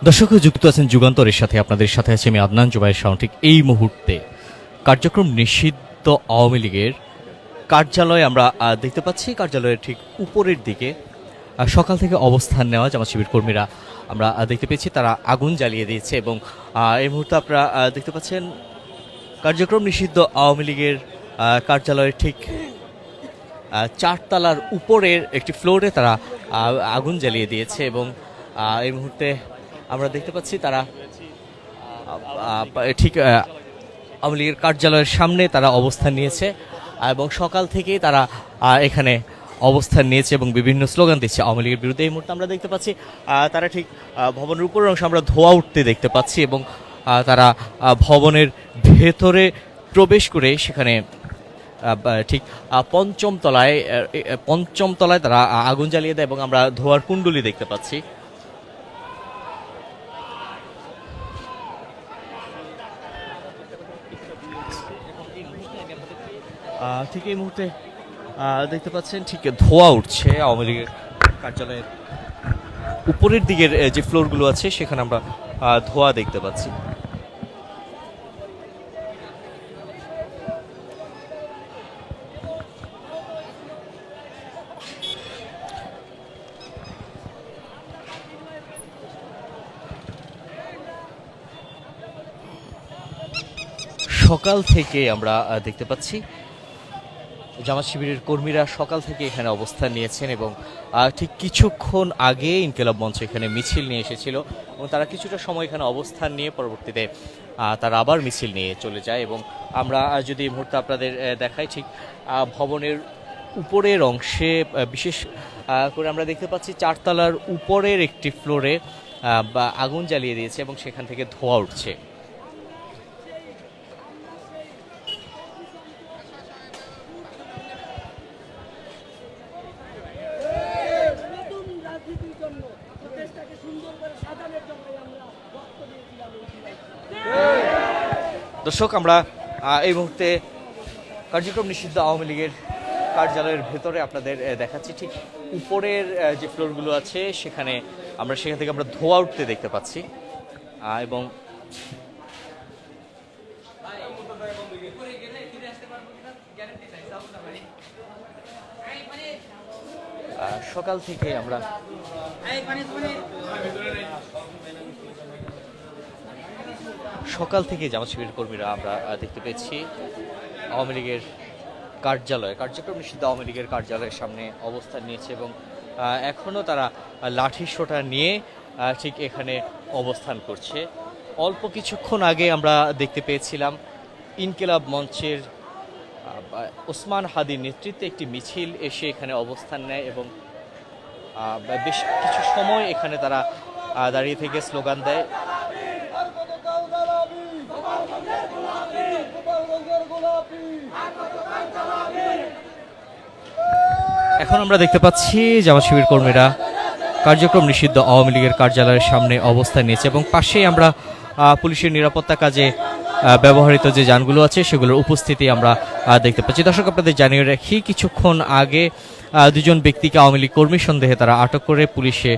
দর্শক যুক্ত আছেন যুগান্তরের সাথে, আপনাদের সাথে আছি আমি আদনান জুবাইর শাওন। ঠিক এই মুহূর্তে কার্যক্রম নিষিদ্ধ আওয়ামী লীগের কার্যালয় আমরা দেখতে পাচ্ছি। কার্যালয়ের ঠিক উপরের দিকে সকাল থেকে অবস্থান নেওয়া জামাত শিবির কর্মীরা আমরা দেখতে পেয়েছি, তারা আগুন জ্বালিয়ে দিয়েছে এবং এই মুহূর্তে আপনারা দেখতে পাচ্ছেন কার্যক্রম নিষিদ্ধ আওয়ামী লীগের কার্যালয়ের ঠিক চারতলার উপরের একটি ফ্লোরে তারা আগুন জ্বালিয়ে দিয়েছে এবং এই মুহূর্তে আমরা দেখতে পাচ্ছি তারা ঠিক আওয়ামী লীগের কার্যালয়ের সামনে তারা অবস্থান নিয়েছে এবং সকাল থেকেই তারা এখানে অবস্থান নিয়েছে এবং বিভিন্ন স্লোগান দিচ্ছে আওয়ামী লীগের বিরুদ্ধে। এই মুহূর্তে আমরা দেখতে পাচ্ছি তারা ঠিক ভবনের উপরের অংশে আমরা ধোঁয়া উঠতে দেখতে পাচ্ছি এবং তারা ভবনের ভেতরে প্রবেশ করে সেখানে ঠিক পঞ্চম তলায় তারা আগুন জ্বালিয়ে দেয় এবং আমরা ধোঁয়ার কুণ্ডলি দেখতে পাচ্ছি। ঠিক এই মুহূর্তে দেখতে পাচ্ছেন ঠিক ধোঁয়া উঠছে আওয়ামী লীগের কার্যালয়ের উপরের দিকের যে ফ্লোরগুলো আছে সেখানে আমরা ধোঁয়া দেখতে পাচ্ছি। সকাল থেকে আমরা দেখতে পাচ্ছি জামাত শিবিরের কর্মীরা সকাল থেকে এখানে অবস্থান নিয়েছেন এবং ঠিক কিছুক্ষণ আগে ইনকিলাব মঞ্চ এখানে মিছিল নিয়ে এসেছিল এবং তারা কিছুটা সময় এখানে অবস্থান নিয়ে পরবর্তীতে তারা আবার মিছিল নিয়ে চলে যায় এবং আমরা যদি এই মুহূর্তে আপনাদের দেখাই ঠিক ভবনের উপরের অংশে বিশেষ করে আমরা দেখতে পাচ্ছি চারতলার উপরের একটি ফ্লোরে আগুন জ্বালিয়ে দিয়েছে এবং সেখান থেকে ধোঁয়া উঠছে। দর্শক আমরা এই মুহূর্তে কার্যক্রম নিষিদ্ধ আওয়ামী লীগের কার্যালয়ের ভেতরে আপনাদের দেখাচ্ছি। ঠিক উপরের যে ফ্লোরগুলো আছে সেখানে সেখান থেকে আমরা ধোঁয়া উঠতে দেখতে পাচ্ছি এবং সকাল থেকে আমরা জামাত শিবিরের কর্মীরা আমরা দেখতে পেয়েছি আওয়ামী লীগের কার্যক্রম নিষিদ্ধ আওয়ামী লীগের কার্যালয়ের সামনে অবস্থান নিয়েছে এবং এখনও তারা লাঠি সোঁটা নিয়ে ঠিক এখানে অবস্থান করছে। অল্প কিছুক্ষণ আগে আমরা দেখতে পেয়েছিলাম ইনকিলাব মঞ্চের ওসমান হাদির নেতৃত্বে একটি মিছিল এসে এখানে অবস্থান নেয় এবং বেশ কিছু সময় এখানে তারা দাঁড়িয়ে থেকে স্লোগান দেয়। এখন আমরা দেখতে পাচ্ছি জামাত শিবির কর্মীরা কার্যক্রম নিষিদ্ধ আওয়ামী লীগের কার্যালয়ের সামনে অবস্থান নিয়েছে এবং পাশেই আমরা পুলিশের নিরাপত্তা কাজে ব্যবহৃত যে যানগুলো আছে সেগুলোর উপস্থিতি আমরা দেখতে পাচ্ছি। দর্শক আপনাদের জানিয়ে রাখি, কিছুক্ষণ আগে দুজন ব্যক্তিকে আওয়ামী লীগ কর্মী সন্দেহে তারা আটক করে পুলিশে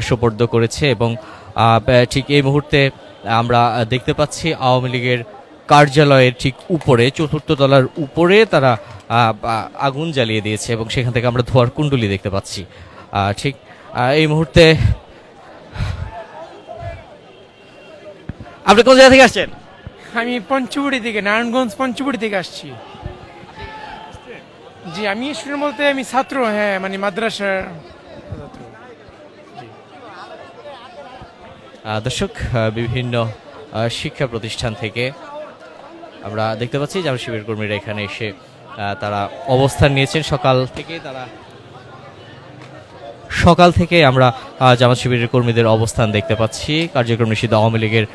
সোপর্দ করেছে এবং ঠিক এই মুহূর্তে আমরা দেখতে পাচ্ছি আওয়ামী লীগের কার্যালয়ের ঠিক উপরে চতুর্থ তলার উপরে তারা আগুন জ্বালিয়ে দিয়েছে এবং সেখান থেকে আমরা ধোঁয়ার কুণ্ডলি দেখতে পাচ্ছি। ঠিক এই মুহূর্তে আপনি কোন জায়গা থেকে আসছেন? আমি পঞ্চবটি থেকে, নারায়ণগঞ্জ পঞ্চবটি থেকে আসছি। জি, আমি স্টুডেন্ট বলতে আমি ছাত্র, হ্যাঁ, মানে মাদ্রাসার ছাত্র। দর্শক বিভিন্ন শিক্ষা প্রতিষ্ঠান থেকে আমরা দেখতে পাচ্ছি জামাত শিবির কর্মীরা এখানে এসে তারা অবস্থান নিয়েছেন সকাল থেকে আমরা জামাত শিবিরের কর্মীদের অবস্থান দেখতে পাচ্ছি কার্যক্রম নিষিদ্ধ আওয়ামী লীগের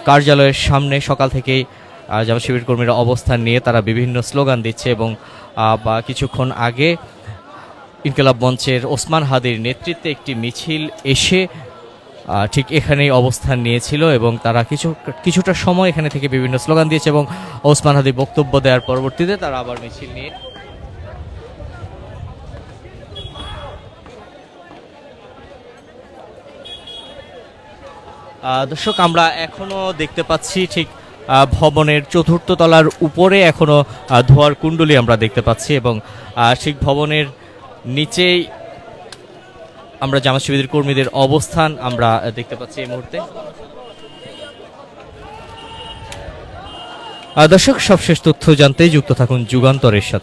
কার্যালয়ের সামনে। সকাল থেকেই জামাত শিবির কর্মীরা অবস্থান নিয়ে তারা বিভিন্ন স্লোগান দিচ্ছে এবং কিছুক্ষণ আগে ইনকিলাব মঞ্চের ওসমান হাদির নেতৃত্বে একটি মিছিল এসে ঠিক এখানেই অবস্থান নিয়েছিল এবং তারা কিছুটা সময় এখানে থেকে বিভিন্ন স্লোগান দিয়েছে এবং ওসমান হাদি বক্তব্য দেওয়ার পরবর্তীতে তারা আবার মিছিল নিয়ে দর্শক আমরা এখনো দেখতে পাচ্ছি ঠিক ভবনের চতুর্থ তলার উপরে এখনো ধোঁয়ার কুণ্ডলী আমরা দেখতে পাচ্ছি এবং ঠিক ভবনের নিচেই আমরা জামাত শিবিরের কর্মীদের অবস্থান আমরা দেখতে পাচ্ছি এই মুহূর্তে। দর্শক সবশেষ তথ্য জানতে যুক্ত থাকুন যুগান্তরের সাথে।